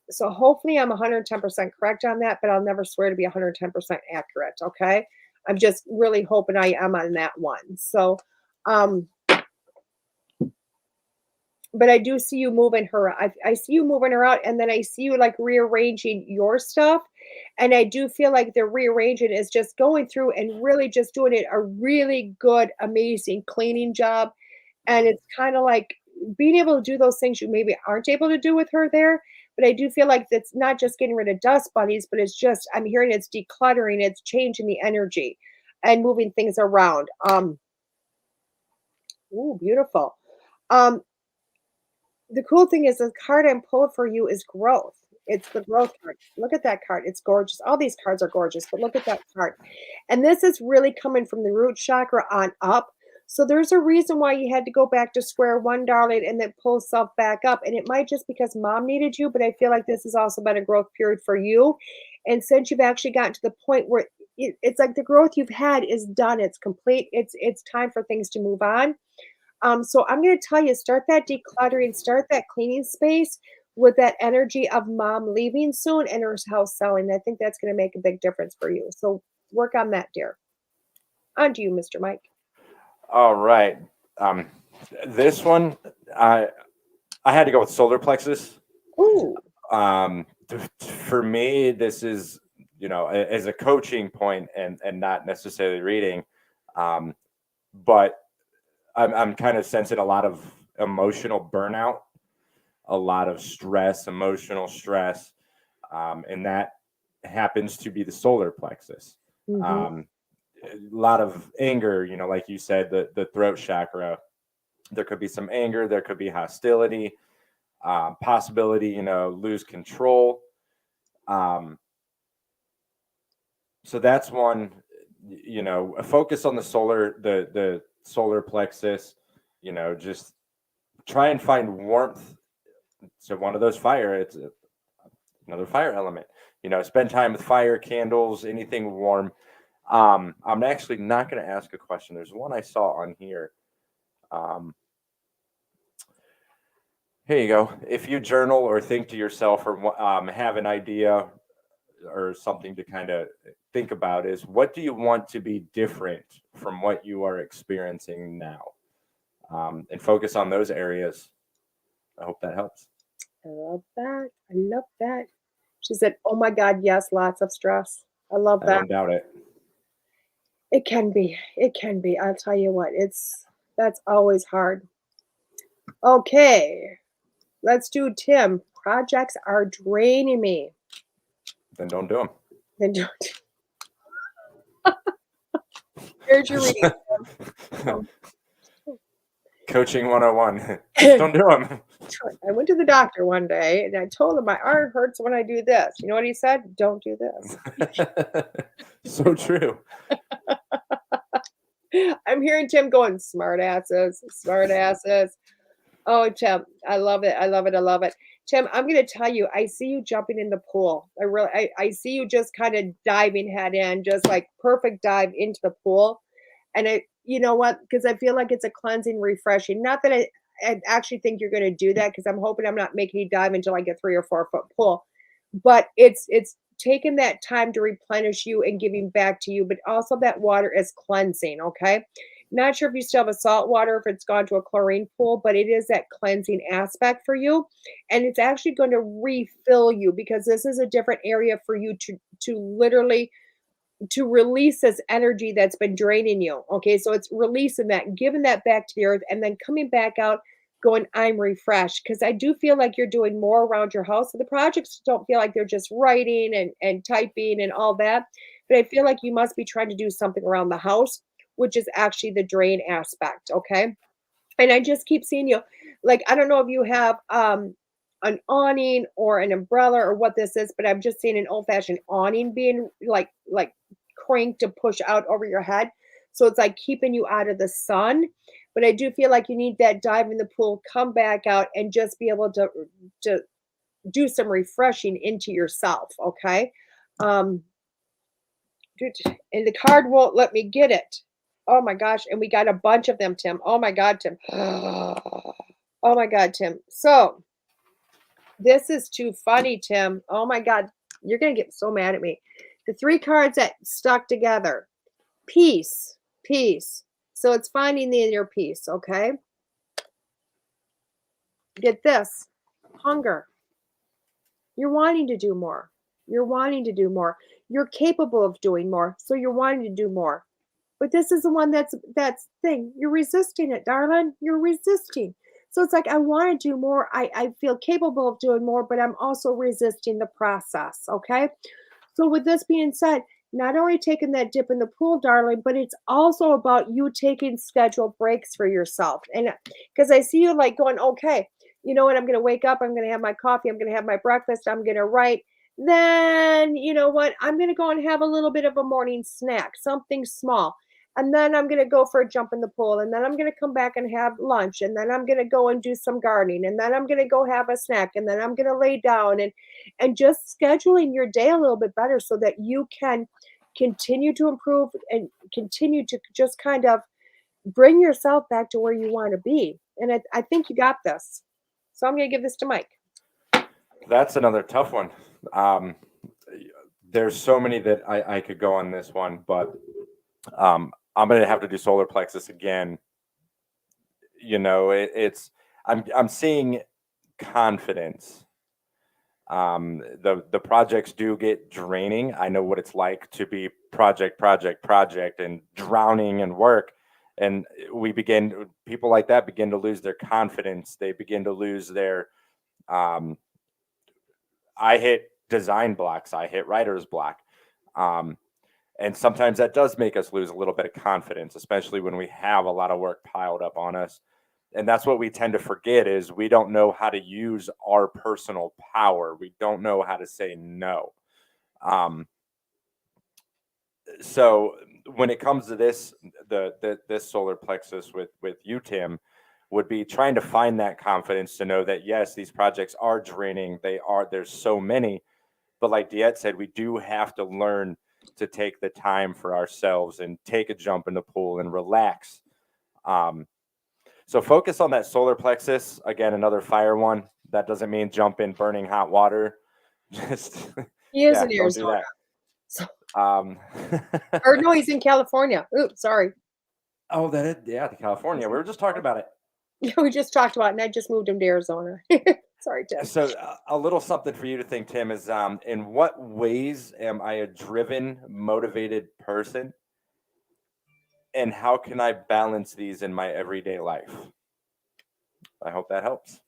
S1: So hopefully I'm 110% correct on that, but I'll never swear to be 110% accurate. Okay. I'm just really hoping I am on that one. So, um, but I do see you moving her. I see you moving her out, and then I see you like rearranging your stuff. And I do feel like the rearranging is just going through and really just doing it a really good, amazing cleaning job. And it's kind of like being able to do those things you maybe aren't able to do with her there. But I do feel like that's not just getting rid of dust bunnies, but it's just, I'm hearing it's decluttering, it's changing the energy and moving things around. Ooh, beautiful. Um, the cool thing is the card I'm pulling for you is growth. It's the growth card. Look at that card. It's gorgeous. All these cards are gorgeous, but look at that card. And this is really coming from the root chakra on up. So there's a reason why you had to go back to square one, darling, and then pull self back up. And it might just because mom needed you, but I feel like this has also been a growth period for you. And since you've actually gotten to the point where it's like the growth you've had is done, it's complete. It's time for things to move on. So I'm going to tell you, start that decluttering, start that cleaning space with that energy of mom leaving soon and her house selling. I think that's going to make a big difference for you. So work on that, dear. On to you, Mr. Mike.
S3: All right. This one, I had to go with solar plexus.
S1: Ooh.
S3: For me, this is, as a coaching point and not necessarily reading, but I'm kind of sensing a lot of emotional burnout, a lot of stress, emotional stress, and that happens to be the solar plexus.
S1: Mm-hmm.
S3: A lot of anger, like you said, the throat chakra. There could be some anger, there could be hostility, possibility, lose control. So that's one, a focus on the solar plexus, just try and find warmth. So one of those it's another fire element, spend time with fire, candles, anything warm. I'm actually not going to ask a question. There's one I saw on here. Here you go. If you journal or think to yourself or have an idea or something to kind of think about is, what do you want to be different from what you are experiencing now? And focus on those areas. I hope that helps.
S1: I love that. I love that. She said, oh my God, yes, lots of stress. I love
S3: I
S1: that.
S3: don't doubt it.
S1: It can be. It can be. I'll tell you what, that's always hard. Okay. Let's do Tim. Projects are draining me.
S3: Then don't do them.
S1: Then don't. Here's your reading.
S3: Coaching 101. Just don't do them.
S1: I went to the doctor one day and I told him my arm hurts when I do this. You know what he said? Don't do this.
S3: So true.
S1: I'm hearing Tim going, smart asses, smart asses. Oh, Tim, I love it. I love it. I love it. Tim, I'm going to tell you, I see you jumping in the pool. I see you just kind of diving head in, just like perfect dive into the pool. And you know what? Because I feel like it's a cleansing, refreshing. Not that I actually think you're going to do that, because I'm hoping I'm not making you dive into like a 3 or 4 foot pool. But it's taking that time to replenish you and giving back to you, but also that water is cleansing. Okay. Not sure if you still have a salt water, if it's gone to a chlorine pool, but it is that cleansing aspect for you. And it's actually going to refill you, because this is a different area for you to literally to release this energy that's been draining you. Okay. So it's releasing that, giving that back to the earth, and then coming back out going, I'm refreshed. Because I do feel like you're doing more around your house. So the projects don't feel like they're just writing and typing and all that. But I feel like you must be trying to do something around the house, which is actually the drain aspect. Okay. And I just keep seeing you, like, I don't know if you have an awning or an umbrella or what this is, but I'm just seeing an old-fashioned awning being like cranked to push out over your head. So it's like keeping you out of the sun. But I do feel like you need that dive in the pool, come back out, and just be able to do some refreshing into yourself. Okay. And the card won't let me get it. Oh my gosh. And we got a bunch of them, Tim. Oh my God, Tim. Oh my God, Tim. So this is too funny, Tim. Oh my God. You're going to get so mad at me. The 3 cards that stuck together. Peace. Peace. So it's finding the inner peace, okay? Get this. Hunger. You're wanting to do more. You're wanting to do more. You're capable of doing more. So you're wanting to do more. But this is the one that's thing. You're resisting it, darling. You're resisting. So it's like I want to do more. I feel capable of doing more, but I'm also resisting the process. Okay. So with this being said, not only taking that dip in the pool, darling, but it's also about you taking scheduled breaks for yourself. And because I see you like going, okay, you know what? I'm going to wake up. I'm going to have my coffee. I'm going to have my breakfast. I'm going to write. Then, you know what? I'm going to go and have a little bit of a morning snack, something small. And then I'm going to go for a jump in the pool. And then I'm going to come back and have lunch. And then I'm going to go and do some gardening. And then I'm going to go have a snack. And then I'm going to lay down and just scheduling your day a little bit better so that you can continue to improve and continue to just kind of bring yourself back to where you want to be. And I think you got this. So I'm going to give this to Mike.
S3: That's another tough one. There's so many that I could go on this one, but I'm going to have to do solar plexus again. You know, I'm seeing confidence. The projects do get draining. I know what it's like to be project and drowning in work. And people like that begin to lose their confidence. They begin to lose their, I hit design blocks. I hit writer's block. And sometimes that does make us lose a little bit of confidence, especially when we have a lot of work piled up on us. And that's what we tend to forget is we don't know how to use our personal power. We don't know how to say no. So when it comes to this, this solar plexus with you, Tim, would be trying to find that confidence to know that, yes, these projects are draining. There's so many, but like DeEtte said, we do have to learn to take the time for ourselves and take a jump in the pool and relax. So focus on that solar plexus. Again, another fire one. That doesn't mean jump in burning hot water. Just
S1: He is in Arizona. So, or no, he's in California. Oops, sorry.
S3: Oh, the California. We were just talking about it.
S1: Yeah, we just talked about it, and I just moved him to Arizona. Sorry, Tim.
S3: So a little something for you to think, Tim, is in what ways am I a driven, motivated person? And how can I balance these in my everyday life? I hope that helps.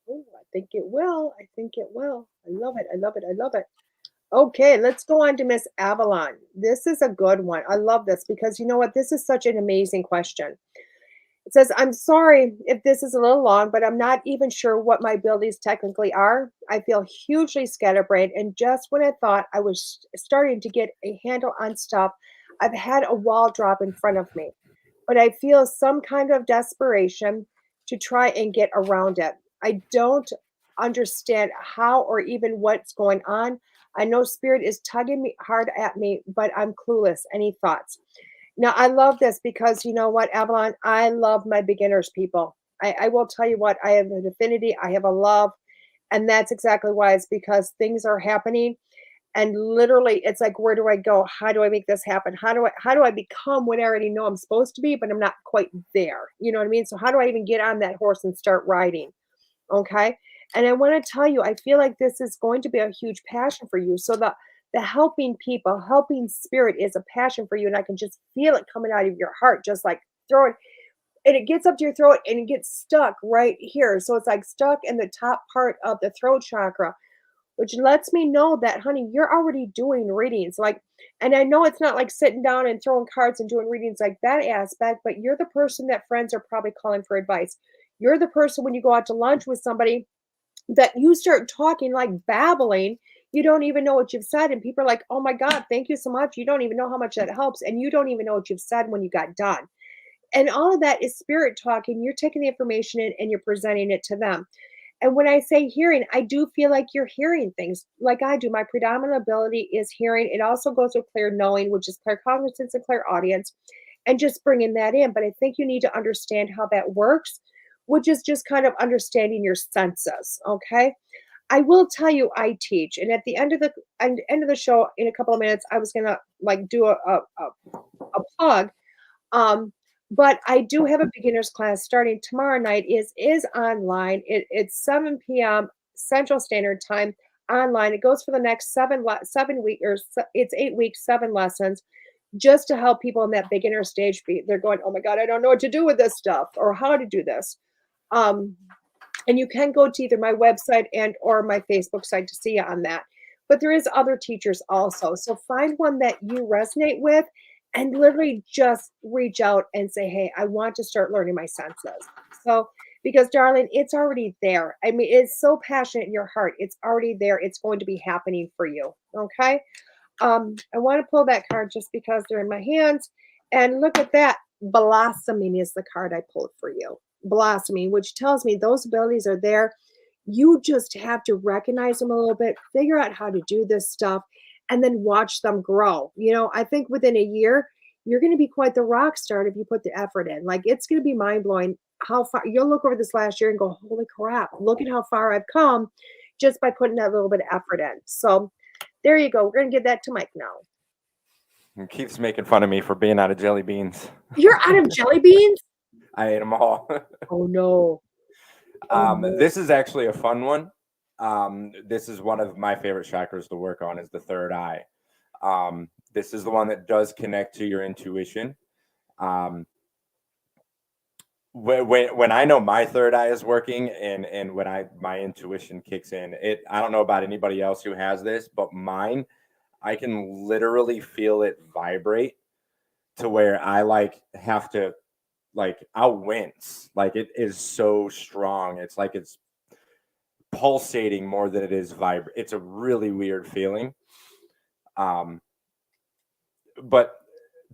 S1: Oh, I think it will. I think it will. I love it. I love it. I love it. Okay, let's go on to Miss Avalon. This is a good one. I love this because you know what? This is such an amazing question. It says, I'm sorry if this is a little long, but I'm not even sure what my abilities technically are. I feel hugely scatterbrained. And just when I thought I was starting to get a handle on stuff, I've had a wall drop in front of me. But I feel some kind of desperation to try and get around it. I don't understand how or even what's going on. I know spirit is tugging me hard at me, but I'm clueless. Any thoughts? Now, I love this because you know what, Avalon? I love my beginners, people. I will tell you what, I have an affinity, I have a love, and that's exactly why. It's because things are happening, and literally, it's like, where do I go? How do I make this happen? How do I become what I already know I'm supposed to be, but I'm not quite there? You know what I mean? So how do I even get on that horse and start riding? Okay. And I want to tell you, I feel like this is going to be a huge passion for you. So the helping people, helping spirit is a passion for you. And I can just feel it coming out of your heart, just like throw it. And it gets up to your throat and it gets stuck right here. So it's like stuck in the top part of the throat chakra, which lets me know that, honey, you're already doing readings. Like, and I know it's not like sitting down and throwing cards and doing readings like that aspect, but you're the person that friends are probably calling for advice. You're the person when you go out to lunch with somebody that you start talking like babbling, you don't even know what you've said. And people are like, oh my God, thank you so much. You don't even know how much that helps. And you don't even know what you've said when you got done. And all of that is spirit talking. You're taking the information in and you're presenting it to them. And when I say hearing, I do feel like you're hearing things like I do. My predominant ability is hearing. It also goes with clear knowing, which is clear cognizance and clear audience, and just bringing that in. But I think you need to understand how that works, which is just kind of understanding your senses. Okay. I will tell you, I teach, and at the end of the show, in a couple of minutes, I was gonna like do a plug. Um, but I do have a beginner's class starting tomorrow night. Is online. It's 7 p.m. Central Standard Time online. It goes for the next 7 week it's 8 weeks, 7 lessons, just to help people in that beginner stage. They're going, oh my god, I don't know what to do with this stuff or how to do this. Um, and you can go to either my website and or my Facebook site to see on that. But there is other teachers also. So find one that you resonate with and literally just reach out and say, hey, I want to start learning my senses. So because darling, it's already there. I mean, it's so passionate in your heart. It's already there. It's going to be happening for you. Okay. I want to pull that card just because they're in my hands. And look at that. Blossoming is the card I pulled for you. Blossoming, which tells me those abilities are there. You just have to recognize them a little bit, figure out how to do this stuff, and then watch them grow. I think within a year, you're going to be quite the rock star if you put the effort in. Like, it's going to be mind blowing how far you'll look over this last year and go, holy crap, look at how far I've come just by putting that little bit of effort in. So there you go. We're going to give that to Mike now.
S3: He keeps making fun of me for being out of jelly beans.
S1: You're out of jelly beans?
S3: I ate them all.
S1: Oh, no.
S3: This is actually a fun one. This is one of my favorite chakras to work on, is the third eye. This is the one that does connect to your intuition. When I know my third eye is working and when my intuition kicks in, I don't know about anybody else who has this, but mine, I can literally feel it vibrate to where I have to I'll wince. Like, it is so strong. It's like it's pulsating more than it is vibrate. It's a really weird feeling. But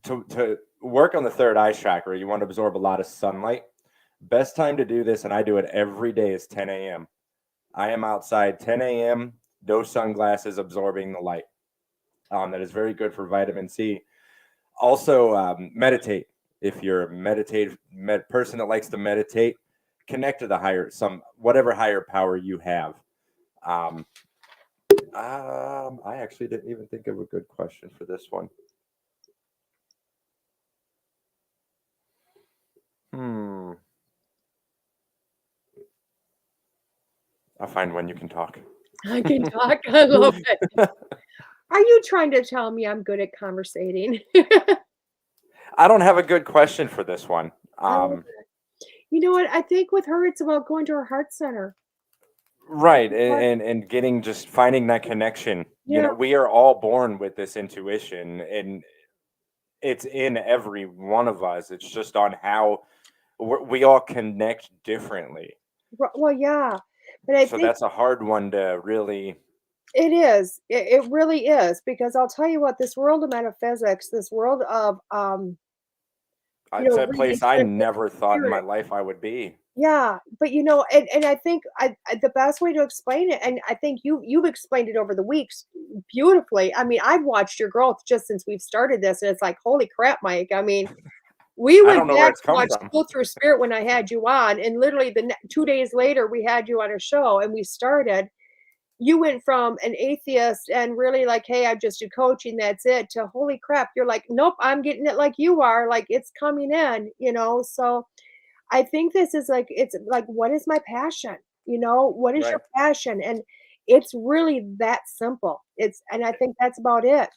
S3: to work on the third eye chakra, you want to absorb a lot of sunlight. Best time to do this, and I do it every day, is 10 a.m. I am outside 10 a.m., no sunglasses, absorbing the light. That is very good for vitamin C. Also, meditate. If you're a meditative person that likes to meditate, connect to the whatever higher power you have. I actually didn't even think of a good question for this one. I'll find when you can talk.
S1: I can talk. I love it. Are you trying to tell me I'm good at conversating?
S3: I don't have a good question for this one.
S1: You know what? I think with her, it's about going to her heart center.
S3: Right. And just finding that connection.
S1: Yeah.
S3: We are all born with this intuition, and it's in every one of us. It's just on how we all connect differently.
S1: Well, yeah. But I think
S3: that's a hard one to really.
S1: It is. It really is, because I'll tell you what, this world of metaphysics, this world of
S3: It's a place I never thought in my life I would be.
S1: Yeah, but and I think the best way to explain it, and I think you've explained it over the weeks beautifully. I mean, I've watched your growth just since we've started this, and it's like, holy crap, Mike. I mean, we went back to watch School Through Spirit when I had you on, and literally 2 days later we had you on a show and we started. You went from an atheist and really like, hey, I just do coaching, that's it, to holy crap, you're like, nope, I'm getting it like you are, like it's coming in, so I think this is like, it's like, what is my passion? What is your passion? And it's really that simple. And I think that's about it.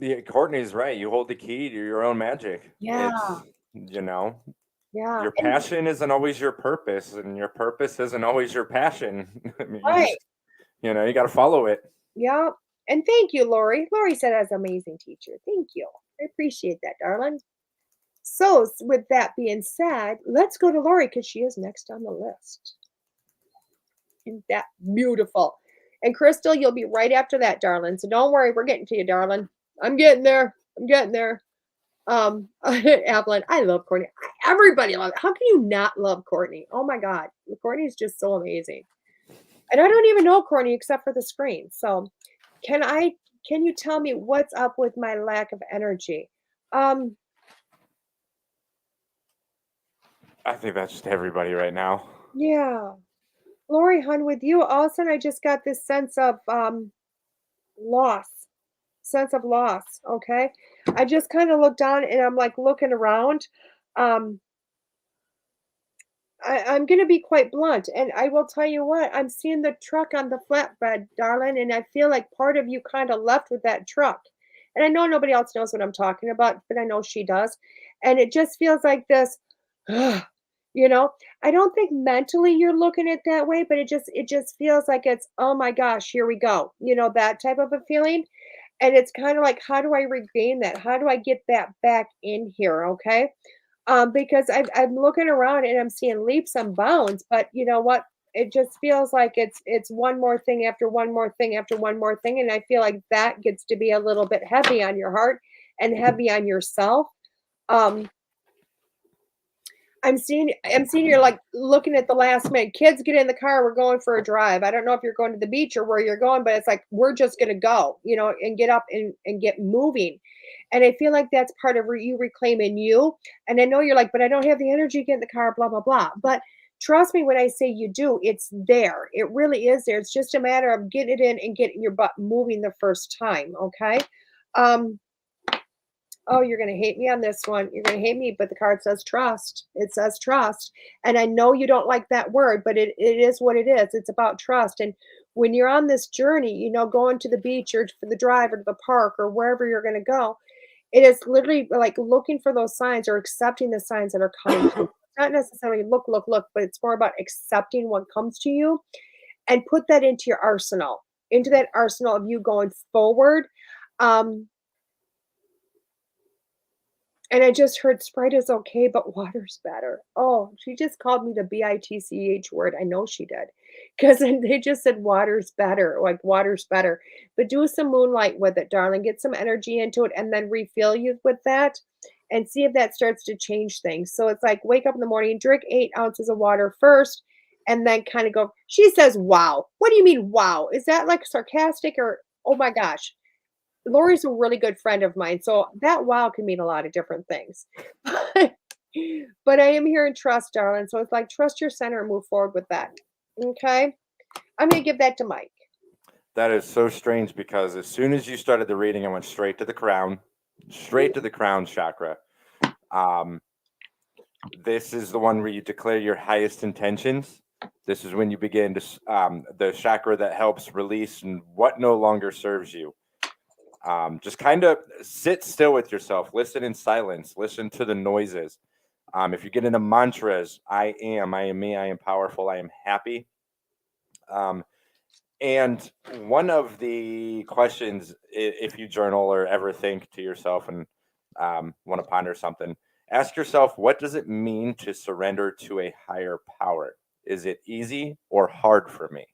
S3: Yeah, Courtney's right. You hold the key to your own magic.
S1: Yeah.
S3: Yeah. Your passion isn't always your purpose, and your purpose isn't always your passion. I mean,
S1: right.
S3: You got to follow it.
S1: Yeah. And thank you, Lori. Lori said I was an amazing teacher. Thank you. I appreciate that, darling. So with that being said, let's go to Lori because she is next on the list. Isn't that beautiful? And Crystal, you'll be right after that, darling. So don't worry, we're getting to you, darling. I'm getting there. Evelyn, I love Courtney. Everybody loves it. How can you not love Courtney? Oh my God. Courtney is just so amazing. And I don't even know Corny except for the screen. So can you tell me what's up with my lack of energy? Um,
S3: I think that's just everybody right now.
S1: yeah. Lori, hun, with you, all of a sudden I just got this sense of loss. Sense of loss. Okay. I just kind of look down and I'm like looking around. Um, I'm going to be quite blunt, and I will tell you what, I'm seeing the truck on the flatbed, darling, and I feel like part of you kind of left with that truck. And I know nobody else knows what I'm talking about, but I know she does. And it just feels like this, you know, I don't think mentally you're looking at it that way, but it just feels like it's, oh my gosh, here we go. That type of a feeling. And it's kind of like, how do I regain that? How do I get that back in here? Okay. Because I'm looking around and I'm seeing leaps and bounds, but you know what? It just feels like it's one more thing after one more thing after one more thing, and I feel like that gets to be a little bit heavy on your heart and heavy on yourself. Um, I'm seeing you're like looking at the last minute. Kids, get in the car. We're going for a drive. I don't know if you're going to the beach or where you're going, but it's like we're just gonna go, and get up and get moving. And I feel like that's part of you reclaiming you. And I know you're like, but I don't have the energy to get in the car, blah, blah, blah. But trust me when I say you do, it's there. It really is there. It's just a matter of getting it in and getting your butt moving the first time. Okay. Um, Oh, you're going to hate me on this one. You're going to hate me, but the card says trust. It says trust. And I know you don't like that word, but it is what it is. It's about trust. And when you're on this journey, going to the beach or for the drive or to the park or wherever you're going to go, it is literally like looking for those signs or accepting the signs that are coming to you. It's not necessarily look, but it's more about accepting what comes to you and put that into your arsenal, into that arsenal of you going forward. Um, And I just heard Sprite is okay, but water's better. Oh, she just called me the BITCH word. I know she did. Because they just said water's better, like water's better. But do some moonlight with it, darling. Get some energy into it and then refill you with that and see if that starts to change things. So it's like wake up in the morning, drink 8 ounces of water first, and then kind of go. She says, wow. What do you mean, wow? Is that like sarcastic or, oh my gosh? Lori's a really good friend of mine, so that wow can mean a lot of different things. But I am here in trust, darling. So it's like trust your center and move forward with that. Okay. I'm gonna give that to Mike.
S3: That is so strange because as soon as you started the reading, I went straight to the crown chakra. Um, this is the one where you declare your highest intentions. This is when you begin to the chakra that helps release and what no longer serves you. Just kind of sit still with yourself, listen in silence, listen to the noises. If you get into mantras, I am me, I am powerful, I am happy. And one of the questions, if you journal or ever think to yourself and want to ponder something, ask yourself, what does it mean to surrender to a higher power? Is it easy or hard for me?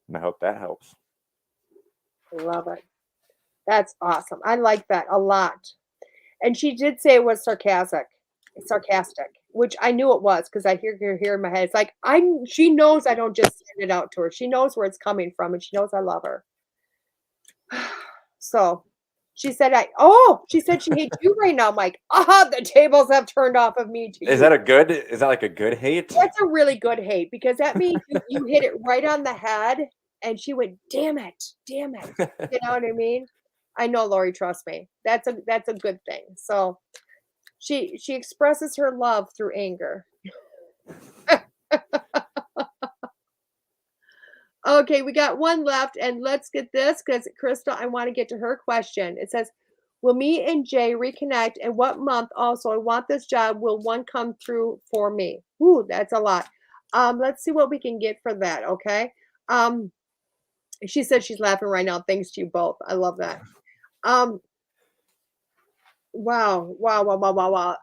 S3: And I hope that helps.
S1: Love it. That's awesome. I like that a lot. And she did say it was sarcastic, which I knew it was because I hear her here in my head. It's like she knows I don't just send it out to her. She knows where it's coming from, and she knows I love her. So she said she said she hates you right now, Mike. The tables have turned off of me to
S3: Is
S1: you.
S3: that like a good hate?
S1: That's a really good hate because that means you hit it right on the head and she went, damn it. You know what I mean? I know, Lori, trust me. That's a good thing. So she expresses her love through anger. Okay, we got one left, and let's get this because Crystal, I want to get to her question. It says, will me and Jay reconnect, and what month also I want this job? Will one come through for me? Ooh, that's a lot. Let's see what we can get for that, okay? She said she's laughing right now. Thanks to you both. I love that. Wow.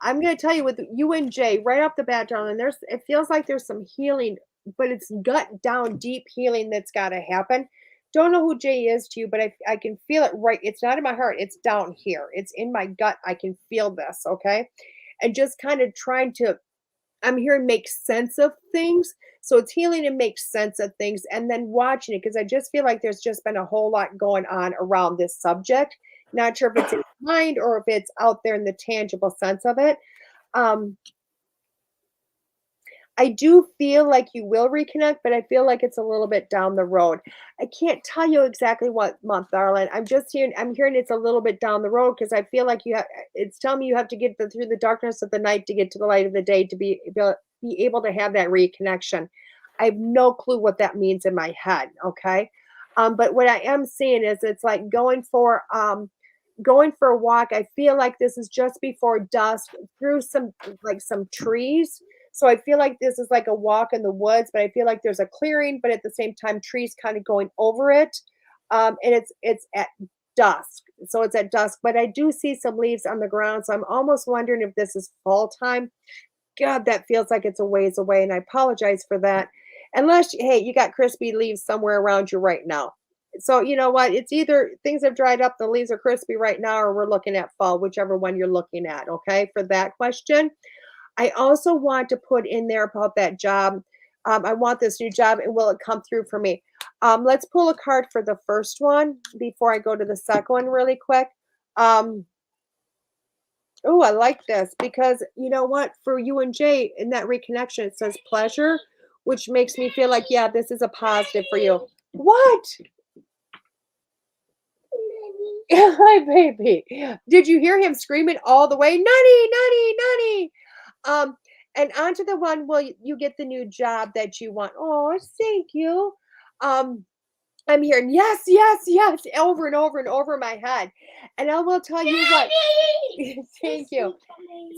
S1: I'm gonna tell you with you and Jay right off the bat, darling. It feels like there's some healing, but it's gut down deep healing that's got to happen. Don't know who Jay is to you, but I can feel it right. It's not in my heart. It's down here. It's in my gut. I can feel this. Okay, and just kind of trying to I'm hearing make sense of things. So it's healing and make sense of things and then watching it because I just feel like there's just been a whole lot going on around this subject. Not sure if it's in your mind or if it's out there in the tangible sense of it. I do feel like you will reconnect, but I feel like it's a little bit down the road. I can't tell you exactly what month, darling. I'm hearing it's a little bit down the road because I feel like it's telling me you have to get through the darkness of the night to get to the light of the day to be able to have that reconnection. I have no clue what that means in my head. Okay. But what I am seeing is it's like going for a walk. I feel like this is just before dusk through some trees. So I feel like this is like a walk in the woods, but I feel like there's a clearing, but at the same time, trees kind of going over it. And it's at dusk. So it's at dusk, but I do see some leaves on the ground. So I'm almost wondering if this is fall time. God, that feels like it's a ways away. And I apologize for that. Unless, hey, you got crispy leaves somewhere around you right now. So you know what? It's either things have dried up, the leaves are crispy right now, or we're looking at fall, whichever one you're looking at. Okay. For that question. I also want to put in there about that job. I want this new job and will it come through for me? Let's pull a card for the first one before I go to the second one really quick. Oh, I like this because you know what? For you and Jay in that reconnection, it says pleasure, which makes me feel like, yeah, this is a positive for you. What? Hi, baby. Did you hear him screaming all the way? Nutty, nutty, nutty. And onto the one, will you get the new job that you want? Oh, thank you. I'm hearing yes, yes, yes, over and over and over in my head. And I will tell you what. Thank you.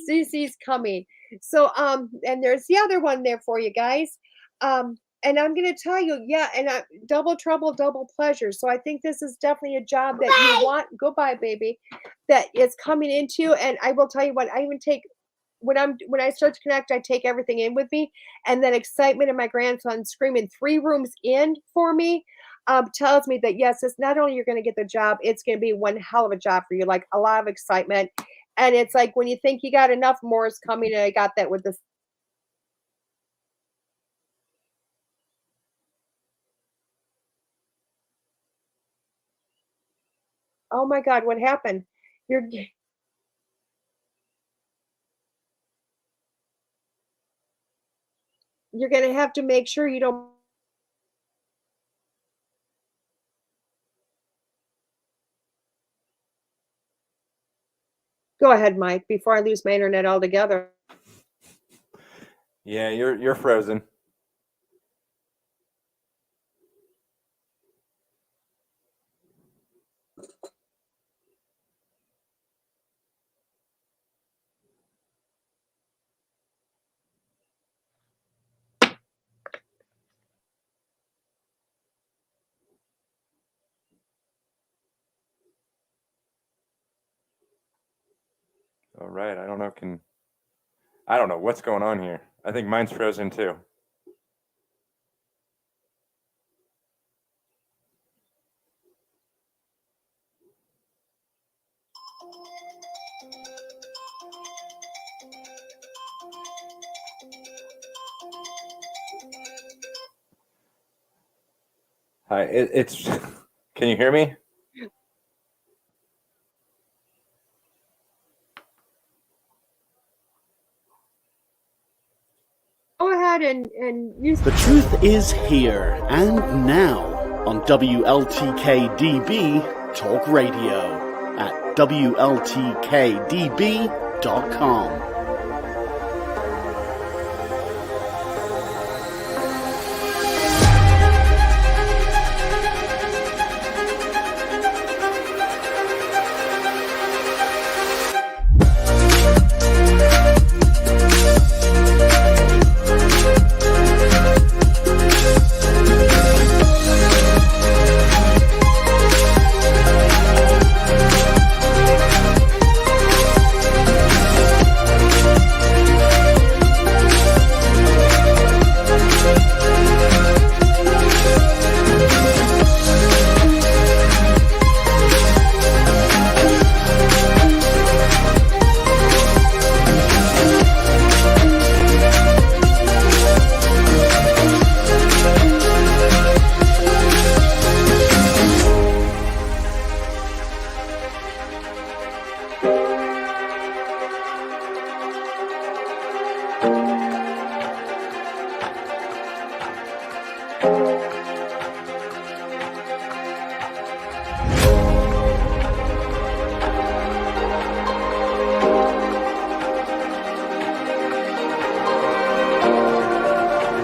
S1: Cece's coming. So, and there's the other one there for you guys. And I'm going to tell you, yeah, and double trouble, double pleasure. So I think this is definitely a job that you want. Goodbye, baby. That is coming into. And I will tell you what, I even take. When I start to connect, I take everything in with me, and then excitement of my grandson screaming 3 rooms in for me tells me that yes, it's not only you're going to get the job, it's going to be one hell of a job for you, like a lot of excitement. And it's like when you think you got enough, more is coming, and I got that with this. Oh my God, what happened? You're going to have to make sure you don't. Go ahead, Mike, before I lose my internet altogether.
S3: Yeah, you're frozen. All right, I don't know what's going on here. I think mine's frozen too. Hi, it's. Can you hear me?
S1: Go ahead and use.
S4: The truth is here and now on WLTK-DB Talk Radio at WLTK-DB.com.